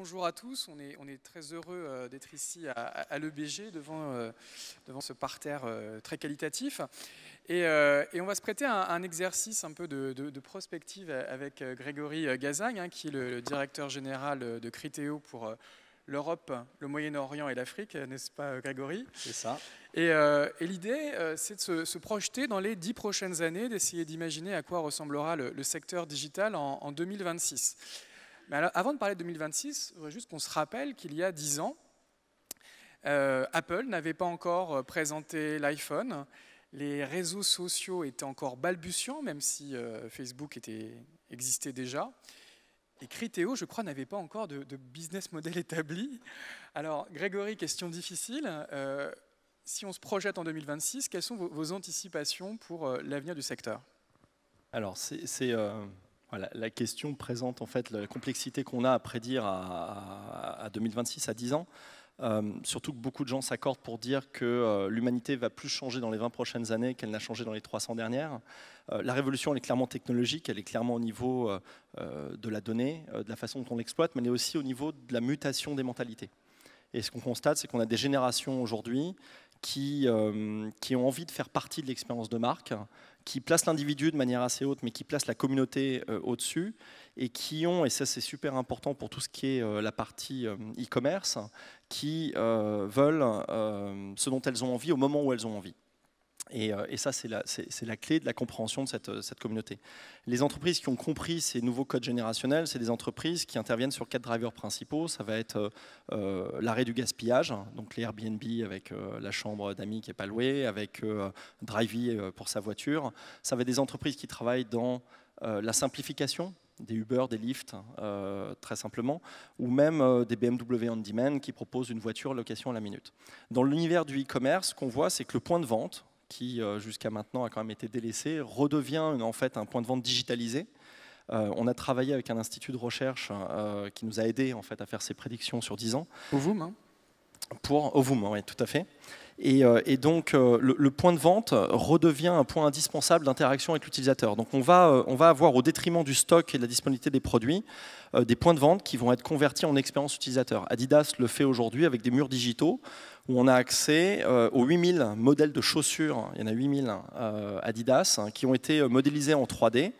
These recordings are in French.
bonjour à tous. On est très heureux d'être ici à l'EBG devant ce parterre très qualitatif. Et on va se prêter à un exercice un peu de prospective avec Grégory Gazagne, qui est le directeur général de Criteo pour l'Europe, le Moyen-Orient et l'Afrique, n'est-ce pas Grégory? C'est ça. Et l'idée, c'est de se projeter dans les 10 prochaines années, d'essayer d'imaginer à quoi ressemblera le secteur digital en 2026. Mais alors, avant de parler de 2026, je voudrais juste qu'on se rappelle qu'il y a 10 ans, Apple n'avait pas encore présenté l'iPhone. Les réseaux sociaux étaient encore balbutiants, même si Facebook existait déjà. Et Criteo, je crois, n'avait pas encore de business model établi. Alors, Grégory, question difficile. Si on se projette en 2026, quelles sont vos anticipations pour l'avenir du secteur? Alors, voilà, la question présente en fait la complexité qu'on a à prédire à 2026, à 10 ans. Surtout que beaucoup de gens s'accordent pour dire que l'humanité va plus changer dans les 20 prochaines années qu'elle n'a changé dans les 300 dernières. La révolution, elle est clairement technologique, elle est clairement au niveau de la donnée, de la façon dont on l'exploite, mais elle est aussi au niveau de la mutation des mentalités. Et ce qu'on constate, c'est qu'on a des générations aujourd'hui qui ont envie de faire partie de l'expérience de marque, qui placent l'individu de manière assez haute, mais qui placent la communauté au-dessus, et qui ont, et ça c'est super important pour tout ce qui est la partie e-commerce, qui veulent ce dont elles ont envie au moment où elles ont envie. Et ça, c'est la clé de la compréhension de cette communauté. Les entreprises qui ont compris ces nouveaux codes générationnels, c'est des entreprises qui interviennent sur 4 drivers principaux. Ça va être l'arrêt du gaspillage, donc les Airbnb avec la chambre d'amis qui n'est pas louée, avec Drivey pour sa voiture. Ça va être des entreprises qui travaillent dans la simplification, des Uber, des Lyft, très simplement, ou même des BMW On Demand qui proposent une voiture location à la minute. Dans l'univers du e-commerce, ce qu'on voit, c'est que le point de vente, qui jusqu'à maintenant a quand même été délaissé, redevient en fait un point de vente digitalisé. On a travaillé avec un institut de recherche qui nous a aidé en fait à faire ces prédictions sur 10 ans. Ovum, hein? Pour Ovum, oui, tout à fait. Et donc le point de vente redevient un point indispensable d'interaction avec l'utilisateur. Donc on va avoir, au détriment du stock et de la disponibilité des produits, des points de vente qui vont être convertis en expérience utilisateur. Adidas le fait aujourd'hui avec des murs digitaux où on a accès aux 8000 modèles de chaussures, il y en a 8000 Adidas, qui ont été modélisés en 3D,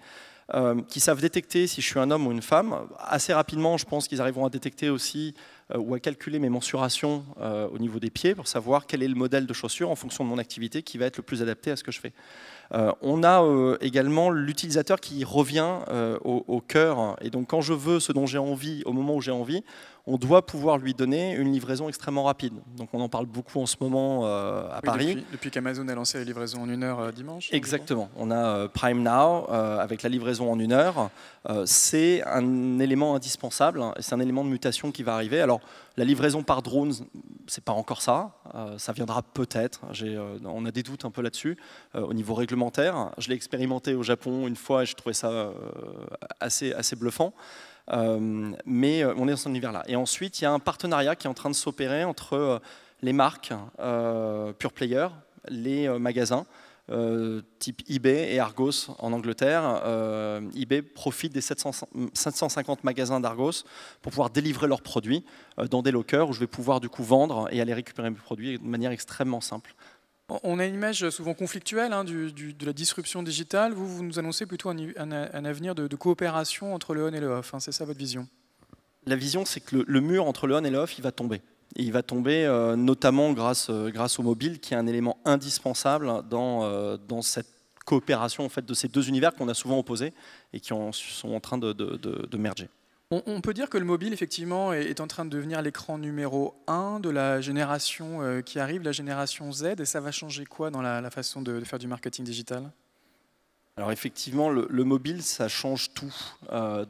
qui savent détecter si je suis un homme ou une femme. Assez rapidement, je pense qu'ils arriveront à détecter aussi ou à calculer mes mensurations au niveau des pieds pour savoir quel est le modèle de chaussure en fonction de mon activité qui va être le plus adapté à ce que je fais. On a également l'utilisateur qui revient au cœur. Et donc quand je veux ce dont j'ai envie, au moment où j'ai envie, on doit pouvoir lui donner une livraison extrêmement rapide. Donc on en parle beaucoup en ce moment à Paris. Depuis qu'Amazon a lancé la livraison en 1 heure dimanche. Exactement. On a Prime Now avec la livraison en 1 heure. C'est un élément indispensable et c'est un élément de mutation qui va arriver. Alors la livraison par drone, c'est pas encore ça. Ça viendra peut-être. On a des doutes un peu là-dessus au niveau réglementaire. Je l'ai expérimenté au Japon une fois et je trouvais ça assez bluffant. Mais on est dans cet univers-là. Et ensuite, il y a un partenariat qui est en train de s'opérer entre les marques pure player, les magasins, type eBay et Argos en Angleterre. eBay profite des 750 magasins d'Argos pour pouvoir délivrer leurs produits dans des lockers où je vais pouvoir du coup vendre et aller récupérer mes produits de manière extrêmement simple. On a une image souvent conflictuelle de la disruption digitale. Vous nous annoncez plutôt un avenir de coopération entre le on et le off. C'est ça votre vision? La vision, c'est que le mur entre le on et le off, il va tomber. Et il va tomber notamment grâce au mobile, qui est un élément indispensable dans cette coopération en fait, de ces deux univers qu'on a souvent opposés et qui sont en train de merger. On peut dire que le mobile, effectivement, est en train de devenir l'écran numéro 1 de la génération qui arrive, la génération Z, et ça va changer quoi dans la façon de faire du marketing digital? Alors effectivement, le mobile, ça change tout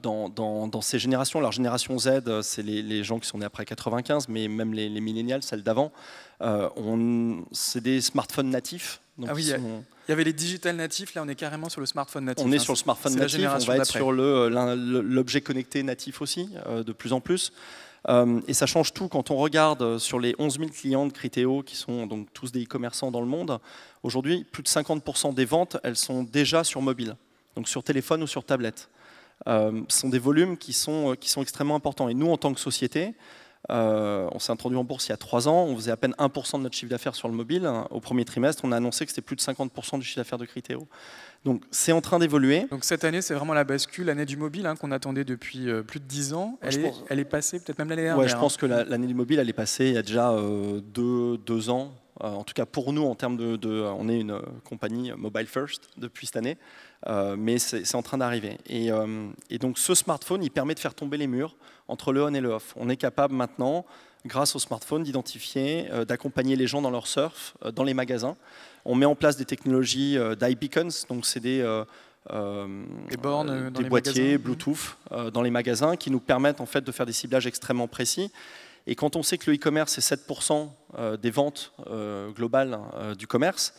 dans ces générations. Alors génération Z, c'est les gens qui sont nés après 95, mais même les millénials, celles d'avant, c'est des smartphones natifs. Donc ah oui, il y avait les digital natifs, là on est carrément sur le smartphone natif. On est sur le smartphone natif, on va être sur l'objet connecté natif aussi, de plus en plus. Et ça change tout quand on regarde sur les 11 000 clients de Criteo, qui sont donc tous des e-commerçants dans le monde. Aujourd'hui, plus de 50% des ventes, elles sont déjà sur mobile, donc sur téléphone ou sur tablette. sont des volumes qui sont extrêmement importants. Et nous, en tant que société, on s'est introduit en bourse il y a 3 ans, on faisait à peine 1% de notre chiffre d'affaires sur le mobile. Au premier trimestre, on a annoncé que c'était plus de 50% du chiffre d'affaires de Criteo. Donc c'est en train d'évoluer. Donc cette année, c'est vraiment la bascule, l'année du mobile qu'on attendait depuis plus de 10 ans. Elle est passée, peut-être même l'année dernière. Ouais, je pense que l'année du mobile, elle est passée il y a déjà 2 ans. En tout cas pour nous, en termes on est une compagnie mobile first depuis cette année, mais c'est en train d'arriver. Et donc ce smartphone, il permet de faire tomber les murs entre le on et le off. On est capable maintenant, grâce au smartphone, d'identifier, d'accompagner les gens dans leur surf, dans les magasins. On met en place des technologies d'iBeacons, donc c'est des bornes, des boîtiers Bluetooth dans les magasins qui nous permettent en fait de faire des ciblages extrêmement précis. Et quand on sait que le e-commerce est 7% des ventes globales du commerce,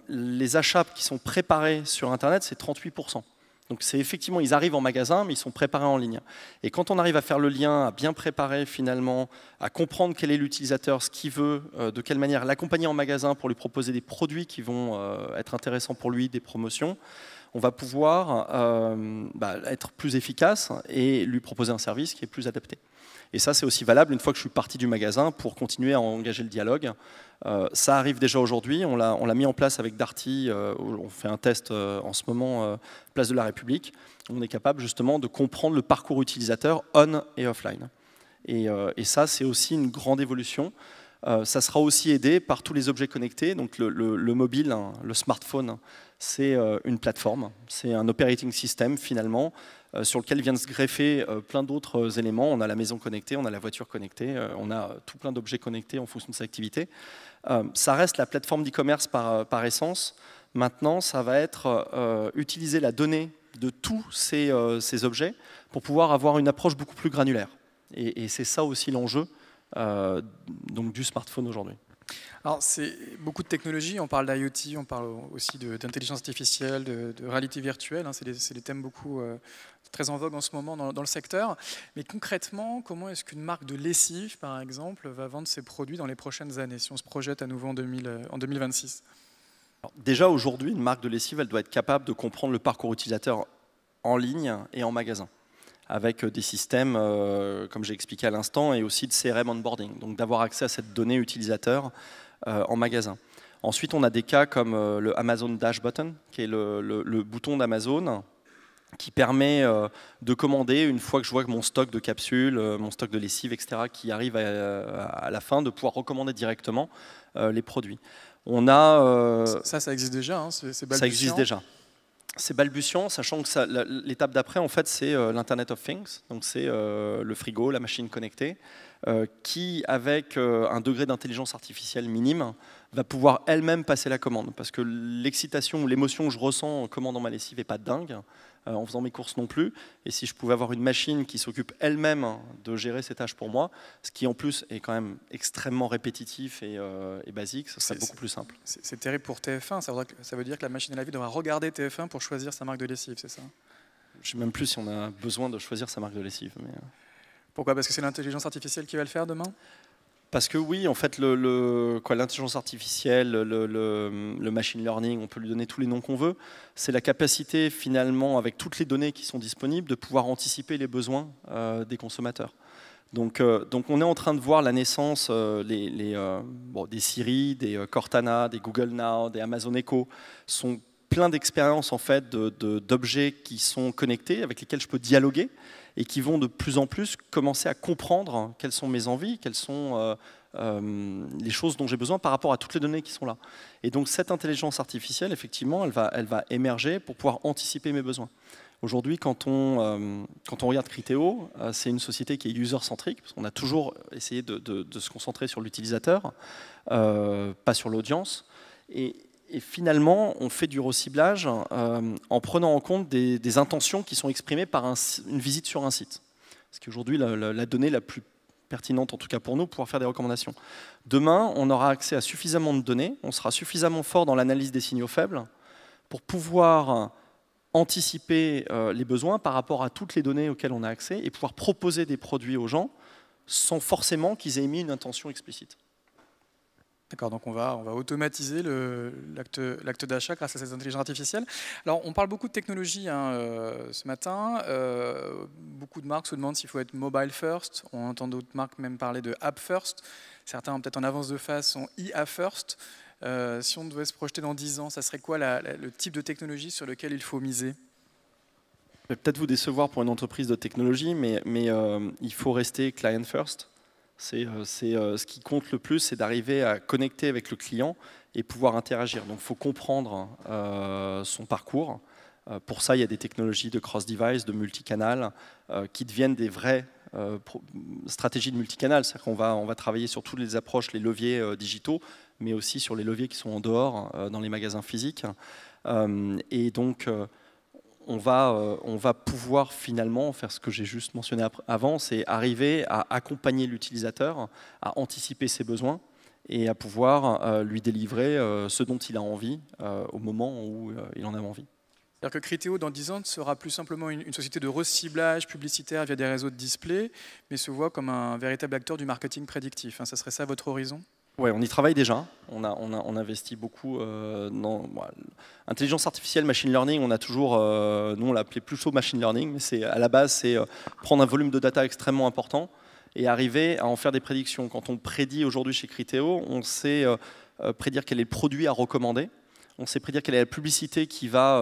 les achats qui sont préparés sur Internet, c'est 38%. Donc c'est effectivement, ils arrivent en magasin, mais ils sont préparés en ligne. Et quand on arrive à faire le lien, à bien préparer finalement, à comprendre quel est l'utilisateur, ce qu'il veut, de quelle manière l'accompagner en magasin pour lui proposer des produits qui vont être intéressants pour lui, des promotions, on va pouvoir être plus efficace et lui proposer un service qui est plus adapté. Et ça, c'est aussi valable une fois que je suis parti du magasin pour continuer à engager le dialogue. Ça arrive déjà aujourd'hui, on l'a mis en place avec Darty, on fait un test en ce moment, Place de la République. On est capable justement de comprendre le parcours utilisateur on et offline. Et ça, c'est aussi une grande évolution. Ça sera aussi aidé par tous les objets connectés. Donc le mobile, le smartphone, c'est une plateforme, c'est un operating system finalement, sur lequel vient de se greffer plein d'autres éléments. On a la maison connectée, on a la voiture connectée, on a tout plein d'objets connectés en fonction de sa activité. Ça reste la plateforme d'e-commerce par essence. Maintenant, ça va être utiliser la donnée de tous ces objets pour pouvoir avoir une approche beaucoup plus granulaire. Et c'est ça aussi l'enjeu donc du smartphone aujourd'hui. Alors, c'est beaucoup de technologies, on parle d'IoT, on parle aussi d'intelligence artificielle, de réalité virtuelle, c'est des thèmes beaucoup très en vogue en ce moment dans le secteur. Mais concrètement, comment est-ce qu'une marque de lessive, par exemple, va vendre ses produits dans les prochaines années, si on se projette à nouveau en 2026 ? Alors, déjà aujourd'hui, une marque de lessive, elle doit être capable de comprendre le parcours utilisateur en ligne et en magasin, avec des systèmes, comme j'ai expliqué à l'instant, et aussi de CRM onboarding, donc d'avoir accès à cette donnée utilisateur en magasin. Ensuite, on a des cas comme le Amazon Dash Button, qui est le bouton d'Amazon, qui permet de commander, une fois que je vois que mon stock de capsules, mon stock de lessive, etc., qui arrive à la fin, de pouvoir recommander directement les produits. On a, ça existe déjà, c'est balbutiant. Ça existe déjà. C'est balbutiant, sachant que l'étape d'après, en fait, c'est l'Internet of Things, donc c'est le frigo, la machine connectée, qui, avec un degré d'intelligence artificielle minime, va pouvoir elle-même passer la commande. Parce que l'excitation ou l'émotion que je ressens en commandant ma lessive n'est pas dingue, en faisant mes courses non plus. Et si je pouvais avoir une machine qui s'occupe elle-même de gérer ces tâches pour moi, ce qui en plus est quand même extrêmement répétitif et basique, ce serait beaucoup plus simple. C'est terrible pour TF1, ça veut dire que la machine à laver devra regarder TF1 pour choisir sa marque de lessive, c'est ça ? Je ne sais même plus si on a besoin de choisir sa marque de lessive. Mais pourquoi ? Parce que c'est l'intelligence artificielle qui va le faire demain ? Parce que oui, en fait, l'intelligence artificielle, le machine learning, on peut lui donner tous les noms qu'on veut, c'est la capacité finalement, avec toutes les données qui sont disponibles, de pouvoir anticiper les besoins des consommateurs. Donc on est en train de voir la naissance des Siri, des Cortana, des Google Now, des Amazon Echo, sont plein d'expériences en fait d'objets qui sont connectés, avec lesquels je peux dialoguer, et qui vont de plus en plus commencer à comprendre quelles sont mes envies, quelles sont les choses dont j'ai besoin par rapport à toutes les données qui sont là. Et donc cette intelligence artificielle, effectivement, elle va émerger pour pouvoir anticiper mes besoins. Aujourd'hui, quand on regarde Criteo, c'est une société qui est user-centrique, parce qu'on a toujours essayé de se concentrer sur l'utilisateur, pas sur l'audience. Et finalement, on fait du reciblage en prenant en compte des intentions qui sont exprimées par une visite sur un site. Ce qui est aujourd'hui la donnée la plus pertinente, en tout cas pour nous, pour pouvoir faire des recommandations. Demain, on aura accès à suffisamment de données, on sera suffisamment fort dans l'analyse des signaux faibles pour pouvoir anticiper les besoins par rapport à toutes les données auxquelles on a accès et pouvoir proposer des produits aux gens sans forcément qu'ils aient mis une intention explicite. D'accord, donc on va automatiser l'acte d'achat grâce à cette intelligence artificielle. Alors, on parle beaucoup de technologie ce matin. Beaucoup de marques se demandent s'il faut être mobile first. On entend d'autres marques même parler de app first. Certains, peut-être en avance de phase, sont IA first. Si on devait se projeter dans 10 ans, ça serait quoi le type de technologie sur lequel il faut miser? Je vais peut-être vous décevoir pour une entreprise de technologie, mais il faut rester client first. Ce qui compte le plus, c'est d'arriver à connecter avec le client et pouvoir interagir. Donc il faut comprendre son parcours. Pour ça, il y a des technologies de cross-device, de multicanal, qui deviennent des vraies stratégies de multicanal. C'est-à-dire qu'on va travailler sur toutes les approches, les leviers digitaux, mais aussi sur les leviers qui sont en dehors, dans les magasins physiques. Et donc, on va pouvoir finalement faire ce que j'ai juste mentionné avant, c'est arriver à accompagner l'utilisateur, à anticiper ses besoins et à pouvoir lui délivrer ce dont il a envie au moment où il en a envie. C'est-à-dire que Criteo, dans 10 ans, ne sera plus simplement une société de reciblage publicitaire via des réseaux de display, mais se voit comme un véritable acteur du marketing prédictif. Ça serait ça votre horizon? Oui, on y travaille déjà. On investit beaucoup dans intelligence artificielle, machine learning. On a toujours, nous on l'appelait plutôt machine learning, mais à la base c'est prendre un volume de data extrêmement important et arriver à en faire des prédictions. Quand on prédit aujourd'hui chez Criteo, on sait prédire quel est le produit à recommander. On sait prédire quelle est la publicité qui va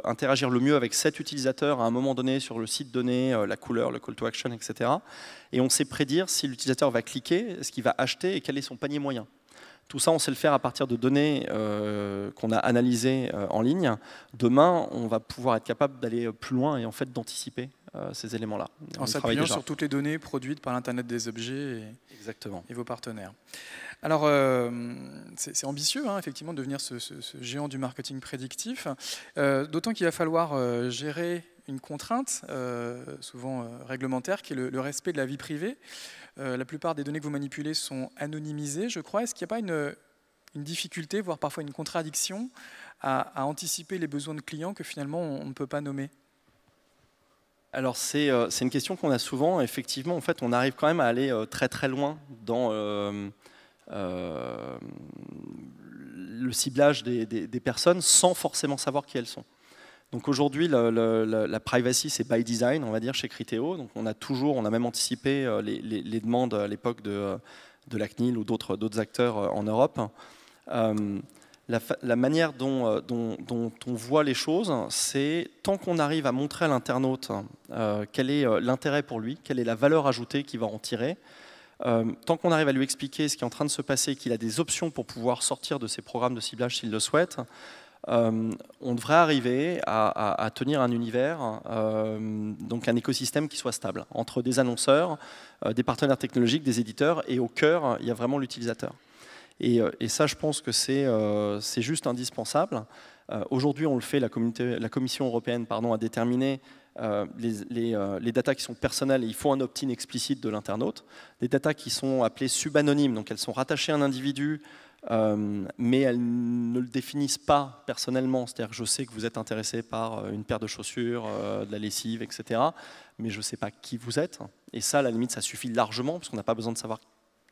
interagir le mieux avec cet utilisateur à un moment donné sur le site donné, la couleur, le call to action, etc. Et on sait prédire si l'utilisateur va cliquer, ce qu'il va acheter et quel est son panier moyen. Tout ça, on sait le faire à partir de données qu'on a analysées en ligne. Demain, on va pouvoir être capable d'aller plus loin et en fait d'anticiper ces éléments-là. En s'appuyant sur toutes les données produites par l'Internet des objets Exactement. Et vos partenaires. Alors, c'est ambitieux, effectivement, de devenir ce géant du marketing prédictif, d'autant qu'il va falloir gérer une contrainte, souvent réglementaire, qui est le respect de la vie privée. La plupart des données que vous manipulez sont anonymisées, je crois. Est-ce qu'il n'y a pas une difficulté, voire parfois une contradiction, à anticiper les besoins de clients que finalement on ne peut pas nommer? Alors c'est une question qu'on a souvent. Effectivement, en fait, on arrive quand même à aller très très loin dans le ciblage des personnes sans forcément savoir qui elles sont. Donc aujourd'hui, la privacy, c'est by design, on va dire, chez Criteo. Donc on a même anticipé les demandes à l'époque de la CNIL ou d'autres acteurs en Europe. La manière dont on voit les choses, c'est tant qu'on arrive à montrer à l'internaute quel est l'intérêt pour lui, quelle est la valeur ajoutée qu'il va en tirer, tant qu'on arrive à lui expliquer ce qui est en train de se passer, qu'il a des options pour pouvoir sortir de ses programmes de ciblage s'il le souhaite, on devrait arriver à tenir un univers, donc un écosystème qui soit stable, entre des annonceurs, des partenaires technologiques, des éditeurs, et au cœur, il y a vraiment l'utilisateur. Et ça, je pense que c'est juste indispensable. Aujourd'hui, on le fait, la Commission européenne a déterminé les datas qui sont personnelles, et il faut un opt-in explicite de l'internaute. Des datas qui sont appelées subanonymes, donc elles sont rattachées à un individu, mais elles ne le définissent pas personnellement. C'est-à-dire que je sais que vous êtes intéressé par une paire de chaussures, de la lessive, etc. Mais je ne sais pas qui vous êtes. Et ça, à la limite, ça suffit largement, parce qu'on n'a pas besoin de savoir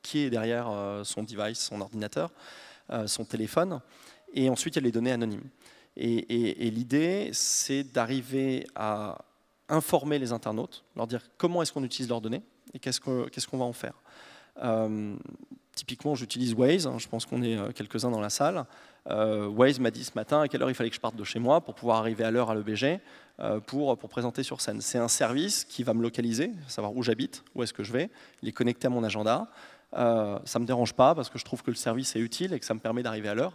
qui est derrière son device, son ordinateur, son téléphone. Et ensuite, il y a les données anonymes. Et l'idée, c'est d'arriver à informer les internautes, leur dire comment est-ce qu'on utilise leurs données et qu'est-ce qu'on va en faire. Typiquement, j'utilise Waze, je pense qu'on est quelques-uns dans la salle. Waze m'a dit ce matin à quelle heure il fallait que je parte de chez moi pour pouvoir arriver à l'heure à l'EBG pour présenter sur scène. C'est un service qui va me localiser, savoir où j'habite, où est-ce que je vais, il est connecté à mon agenda. Ça ne me dérange pas parce que je trouve que le service est utile et que ça me permet d'arriver à l'heure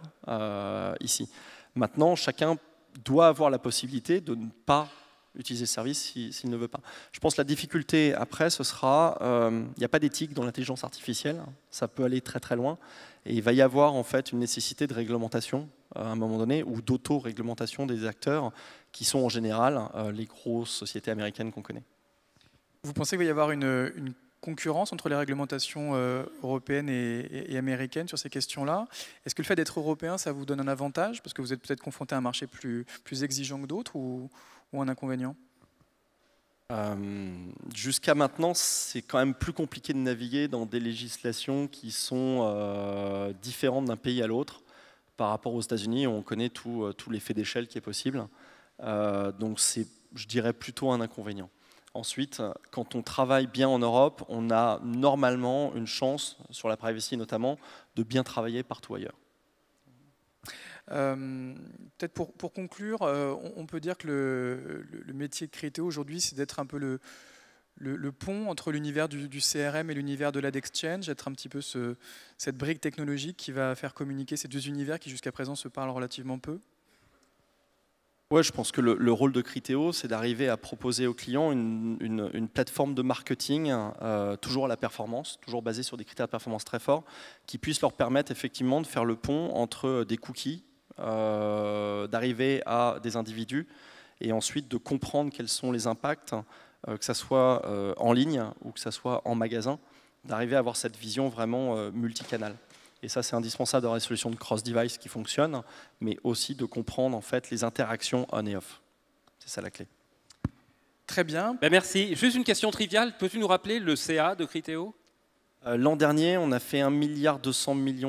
ici. Maintenant, chacun doit avoir la possibilité de ne pas utiliser le service s'il ne veut pas. Je pense que la difficulté après, ce sera, il n'y a pas d'éthique dans l'intelligence artificielle, ça peut aller très très loin, et il va y avoir en fait une nécessité de réglementation à un moment donné, ou d'auto-réglementation des acteurs qui sont en général les grosses sociétés américaines qu'on connaît. Vous pensez qu'il va y avoir une concurrence entre les réglementations européennes et américaines sur ces questions-là? Est-ce que le fait d'être européen, ça vous donne un avantage parce que vous êtes peut-être confronté à un marché plus exigeant que d'autres, ou un inconvénient? Jusqu'à maintenant, c'est quand même plus compliqué de naviguer dans des législations qui sont différentes d'un pays à l'autre. Par rapport aux États-Unis, on connaît tout l'effet d'échelle qui est possible. Donc c'est, je dirais, plutôt un inconvénient. Ensuite, quand on travaille bien en Europe, on a normalement une chance, sur la privacy notamment, de bien travailler partout ailleurs. Peut-être pour conclure, on peut dire que le métier de Criteo aujourd'hui, c'est d'être un peu le pont entre l'univers du CRM et l'univers de l'ad exchange, être un petit peu cette brique technologique qui va faire communiquer ces deux univers qui jusqu'à présent se parlent relativement peu. Ouais, je pense que le rôle de Criteo, c'est d'arriver à proposer aux clients une plateforme de marketing toujours à la performance, toujours basée sur des critères de performance très forts, qui puisse leur permettre effectivement de faire le pont entre des cookies, d'arriver à des individus et ensuite de comprendre quels sont les impacts, que ce soit en ligne ou que ce soit en magasin, d'arriver à avoir cette vision vraiment multicanal. Et ça, c'est indispensable d'avoir des solutions de cross-device qui fonctionnent, mais aussi de comprendre en fait les interactions on et off. C'est ça la clé. Très bien. Ben merci. Juste une question triviale. Peux-tu nous rappeler le CA de Criteo? L'an dernier, on a fait 1,2 milliard de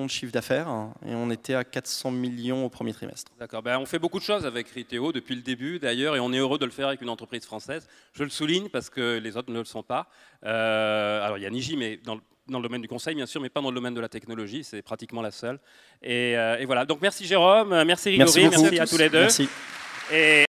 chiffre d'affaires et on était à 400 millions au premier trimestre. D'accord. Ben, on fait beaucoup de choses avec Criteo depuis le début d'ailleurs et on est heureux de le faire avec une entreprise française. Je le souligne parce que les autres ne le sont pas. Alors il y a Niji, mais dans le domaine du conseil, bien sûr, mais pas dans le domaine de la technologie. C'est pratiquement la seule. Et voilà. Donc merci Jérôme, merci Grégory, merci à tous les deux. Merci. Et